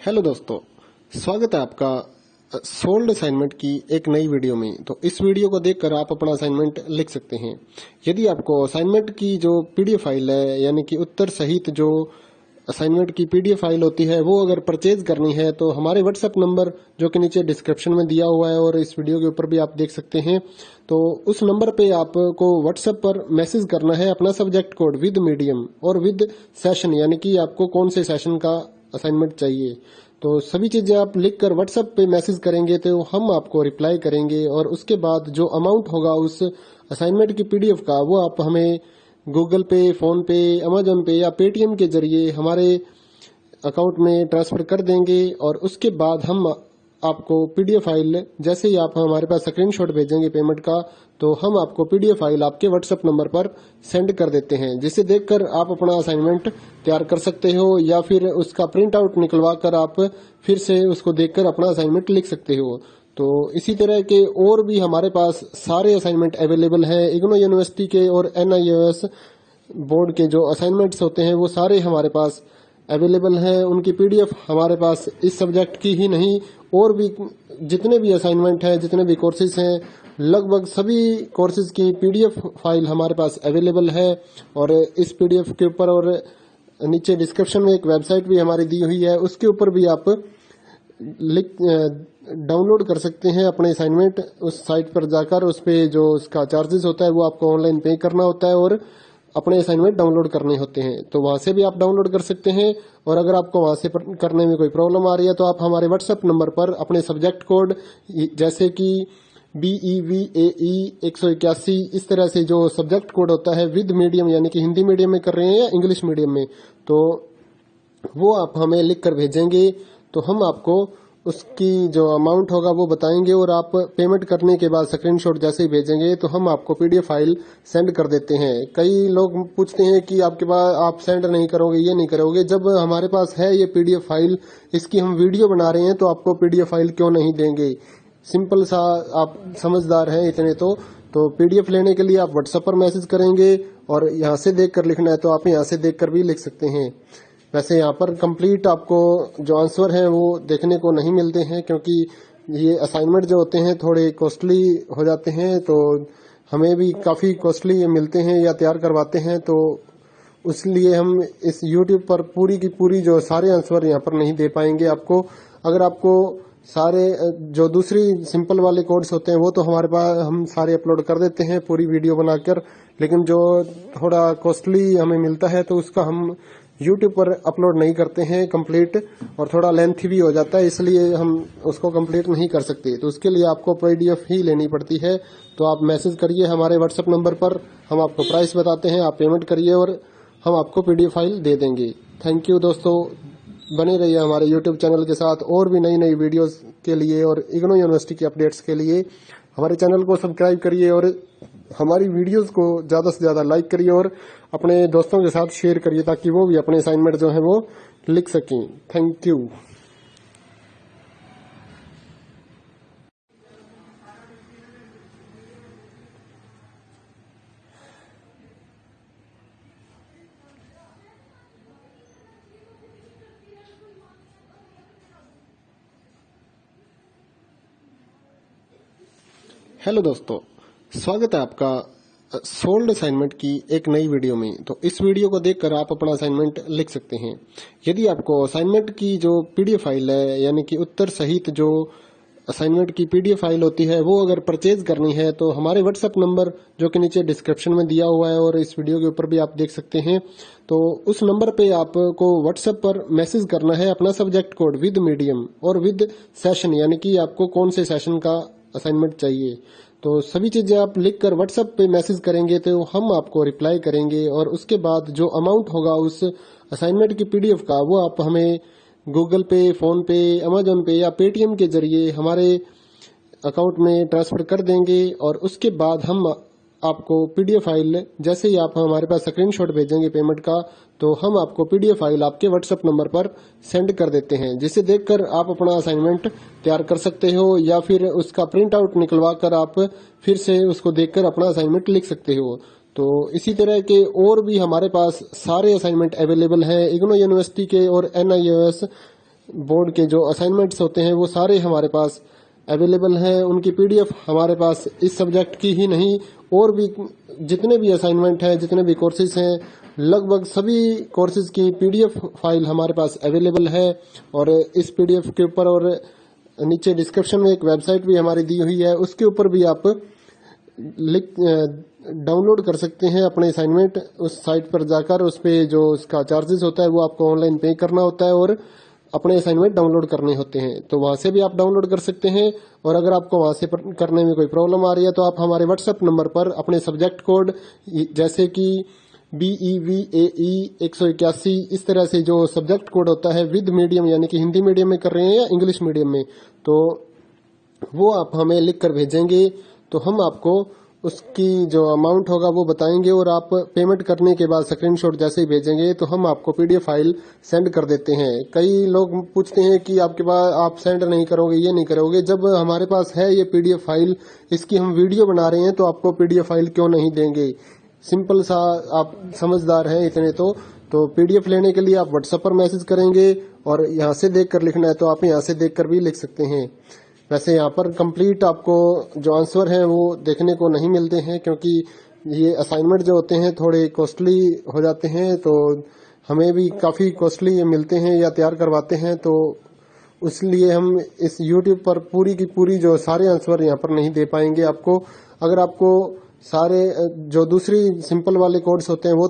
Hello दोस्तों, स्वागत है आपका सोल्ड असाइनमेंट की एक नई वीडियो में। तो इस वीडियो को देखकर आप अपना असाइनमेंट लिख सकते हैं। यदि आपको असाइनमेंट की जो पीडीएफ फाइल है, यानी कि उत्तर सहित जो असाइनमेंट की पीडीएफ फाइल होती है, वो अगर परचेज करनी है तो हमारे व्हाट्सएप नंबर जो कि नीचे डिस्क्रिप्शन में दिया हुआ है और इस वीडियो के ऊपर भी आप देख सकते हैं, तो उस नंबर पे आपको व्हाट्सएप पर मैसेज करना है अपना सब्जेक्ट कोड विद मीडियम और विद सेशन, यानी कि आपको कौन से सेशन का असाइनमेंट चाहिए। तो सभी चीजें आप लिखकर व्हाट्सएप पे मैसेज करेंगे तो हम आपको रिप्लाई करेंगे और उसके बाद जो अमाउंट होगा उस असाइनमेंट की पीडीएफ का, वो आप हमें गूगल पे, फोन पे, अमेजोन पे या पेटीएम के जरिए हमारे अकाउंट में ट्रांसफर कर देंगे। और उसके बाद हम आपको पीडीएफ फाइल, जैसे ही आप हमारे पास स्क्रीनशॉट भेजेंगे पेमेंट का, तो हम आपको पीडीएफ फाइल आपके व्हाट्सएप नंबर पर सेंड कर देते हैं, जिसे देखकर आप अपना असाइनमेंट तैयार कर सकते हो या फिर उसका प्रिंट आउट निकलवा कर आप फिर से उसको देखकर अपना असाइनमेंट लिख सकते हो। तो इसी तरह के और भी हमारे पास सारे असाइनमेंट अवेलेबल हैं। इग्नो यूनिवर्सिटी के और NIOS बोर्ड के जो असाइनमेंट्स होते हैं वो सारे हमारे पास अवेलेबल हैं। उनकी पीडीएफ हमारे पास इस सब्जेक्ट की ही नहीं, और भी जितने भी असाइनमेंट हैं, जितने भी कोर्सेज हैं, लगभग सभी कोर्सेज की पीडीएफ फाइल हमारे पास अवेलेबल है। और इस पीडीएफ के ऊपर और नीचे डिस्क्रिप्शन में एक वेबसाइट भी हमारी दी हुई है, उसके ऊपर भी आप डाउनलोड कर सकते हैं अपने असाइनमेंट। उस साइट पर जाकर उस पे जो उसका चार्जेस होता है वो आपको ऑनलाइन पे करना होता है और अपने असाइनमेंट डाउनलोड करने होते हैं, तो वहां से भी आप डाउनलोड कर सकते हैं। और अगर आपको वहां से करने में कोई प्रॉब्लम आ रही है तो आप हमारे व्हाट्सएप नंबर पर अपने सब्जेक्ट कोड, जैसे कि BEVAE 181, इस तरह से जो सब्जेक्ट कोड होता है विद मीडियम, यानी कि हिंदी मीडियम में कर रहे हैं या इंग्लिश मीडियम में, तो वो आप हमें लिख कर भेजेंगे तो हम आपको उसकी जो अमाउंट होगा वो बताएंगे। और आप पेमेंट करने के बाद स्क्रीनशॉट जैसे ही भेजेंगे तो हम आपको पीडीएफ फाइल सेंड कर देते हैं। कई लोग पूछते हैं कि आपके पास आप सेंड नहीं करोगे, ये नहीं करोगे। जब हमारे पास है ये पीडीएफ फाइल, इसकी हम वीडियो बना रहे हैं, तो आपको पीडीएफ फाइल क्यों नहीं देंगे। सिंपल सा, आप समझदार हैं इतने तो पीडीएफ लेने के लिए आप व्हाट्सएप पर मैसेज करेंगे और यहाँ से देख कर लिखना है तो आप यहाँ से देख कर भी लिख सकते हैं। वैसे यहाँ पर कंप्लीट आपको जो आंसर है वो देखने को नहीं मिलते हैं, क्योंकि ये असाइनमेंट जो होते हैं थोड़े कॉस्टली हो जाते हैं, तो हमें भी काफ़ी कॉस्टली मिलते हैं या तैयार करवाते हैं, तो इसलिए हम इस YouTube पर पूरी की पूरी जो सारे आंसर यहाँ पर नहीं दे पाएंगे आपको। अगर आपको सारे जो दूसरी सिंपल वाले कोड्स होते हैं वो तो हमारे पास हम सारे अपलोड कर देते हैं पूरी वीडियो बनाकर, लेकिन जो थोड़ा कॉस्टली हमें मिलता है तो उसका हम YouTube पर अपलोड नहीं करते हैं कंप्लीट, और थोड़ा लेंथी भी हो जाता है, इसलिए हम उसको कंप्लीट नहीं कर सकते। तो उसके लिए आपको पीडीएफ ही लेनी पड़ती है। तो आप मैसेज करिए हमारे व्हाट्सएप नंबर पर, हम आपको प्राइस बताते हैं, आप पेमेंट करिए और हम आपको पीडीएफ फाइल दे देंगे। थैंक यू दोस्तों, बने रहिए हमारे YouTube चैनल के साथ और भी नई नई वीडियोस के लिए और इग्नो यूनिवर्सिटी के अपडेट्स के लिए हमारे चैनल को सब्सक्राइब करिए और हमारी वीडियोस को ज़्यादा से ज़्यादा लाइक करिए और अपने दोस्तों के साथ शेयर करिए, ताकि वो भी अपने असाइनमेंट जो है वो लिख सकें। Thank you. हेलो दोस्तों, स्वागत है आपका सोल्ड असाइनमेंट की एक नई वीडियो में। तो इस वीडियो को देखकर आप अपना असाइनमेंट लिख सकते हैं। यदि आपको असाइनमेंट की जो पीडीएफ फाइल है, यानी कि उत्तर सहित जो असाइनमेंट की पीडीएफ फाइल होती है, वो अगर परचेज करनी है तो हमारे व्हाट्सएप नंबर जो कि नीचे डिस्क्रिप्शन में दिया हुआ है और इस वीडियो के ऊपर भी आप देख सकते हैं, तो उस नंबर पे आपको व्हाट्सएप पर मैसेज करना है अपना सब्जेक्ट कोड विद मीडियम और विद सेशन, यानी कि आपको कौन से सेशन का असाइनमेंट चाहिए। तो सभी चीजें आप लिखकर व्हाट्सएप पे मैसेज करेंगे तो हम आपको रिप्लाई करेंगे और उसके बाद जो अमाउंट होगा उस असाइनमेंट की पीडीएफ का, वो आप हमें गूगल पे, फोन पे, अमेजोन पे या पेटीएम के जरिए हमारे अकाउंट में ट्रांसफर कर देंगे। और उसके बाद हम आपको पीडीएफ फाइल, जैसे ही आप हमारे पास स्क्रीनशॉट भेजेंगे पेमेंट का, तो हम आपको पीडीएफ फाइल आपके व्हाट्सएप नंबर पर सेंड कर देते हैं, जिसे देखकर आप अपना असाइनमेंट तैयार कर सकते हो या फिर उसका प्रिंट आउट निकलवा कर आप फिर से उसको देखकर अपना असाइनमेंट लिख सकते हो। तो इसी तरह के और भी हमारे पास सारे असाइनमेंट अवेलेबल हैं। इग्नो यूनिवर्सिटी के और NIOS बोर्ड के जो असाइनमेंट्स होते हैं वो सारे हमारे पास अवेलेबल हैं। उनकी पीडीएफ हमारे पास इस सब्जेक्ट की ही नहीं और भी जितने भी असाइनमेंट हैं, जितने भी कोर्सेज हैं, लगभग सभी कोर्सेज की पीडीएफ फाइल हमारे पास अवेलेबल है। और इस पीडीएफ के ऊपर और नीचे डिस्क्रिप्शन में एक वेबसाइट भी हमारी दी हुई है, उसके ऊपर भी आप डाउनलोड कर सकते हैं अपने असाइनमेंट। उस साइट पर जाकर उस पे जो उसका चार्जेस होता है वो आपको ऑनलाइन पे करना होता है और अपने असाइनमेंट डाउनलोड करने होते हैं। तो वहां से भी आप डाउनलोड कर सकते हैं। और अगर आपको वहां से करने में कोई प्रॉब्लम आ रही है तो आप हमारे व्हाट्सएप नंबर पर अपने सब्जेक्ट कोड जैसे कि BEVAE 181 इस तरह से जो सब्जेक्ट कोड होता है विद मीडियम यानी कि हिंदी मीडियम में कर रहे हैं या इंग्लिश मीडियम में, तो वो आप हमें लिख कर भेजेंगे तो हम आपको उसकी जो अमाउंट होगा वो बताएंगे और आप पेमेंट करने के बाद स्क्रीनशॉट जैसे ही भेजेंगे तो हम आपको पीडीएफ फाइल सेंड कर देते हैं। कई लोग पूछते हैं कि आपके पास आप सेंड नहीं करोगे, ये नहीं करोगे। जब हमारे पास है ये पीडीएफ फाइल, इसकी हम वीडियो बना रहे हैं तो आपको पीडीएफ फाइल क्यों नहीं देंगे। सिंपल सा, आप समझदार हैं इतने तो पीडीएफ लेने के लिए आप व्हाट्सएप पर मैसेज करेंगे और यहाँ से देख कर लिखना है तो आप यहाँ से देख कर भी लिख सकते हैं। वैसे यहाँ पर कंप्लीट आपको जो आंसर है वो देखने को नहीं मिलते हैं क्योंकि ये असाइनमेंट जो होते हैं थोड़े कॉस्टली हो जाते हैं, तो हमें भी काफ़ी कॉस्टली मिलते हैं या तैयार करवाते हैं, तो इसलिए हम इस YouTube पर पूरी की पूरी जो सारे आंसर यहाँ पर नहीं दे पाएंगे आपको। अगर आपको सारे जो दूसरी सिंपल वाले कोर्स होते हैं वो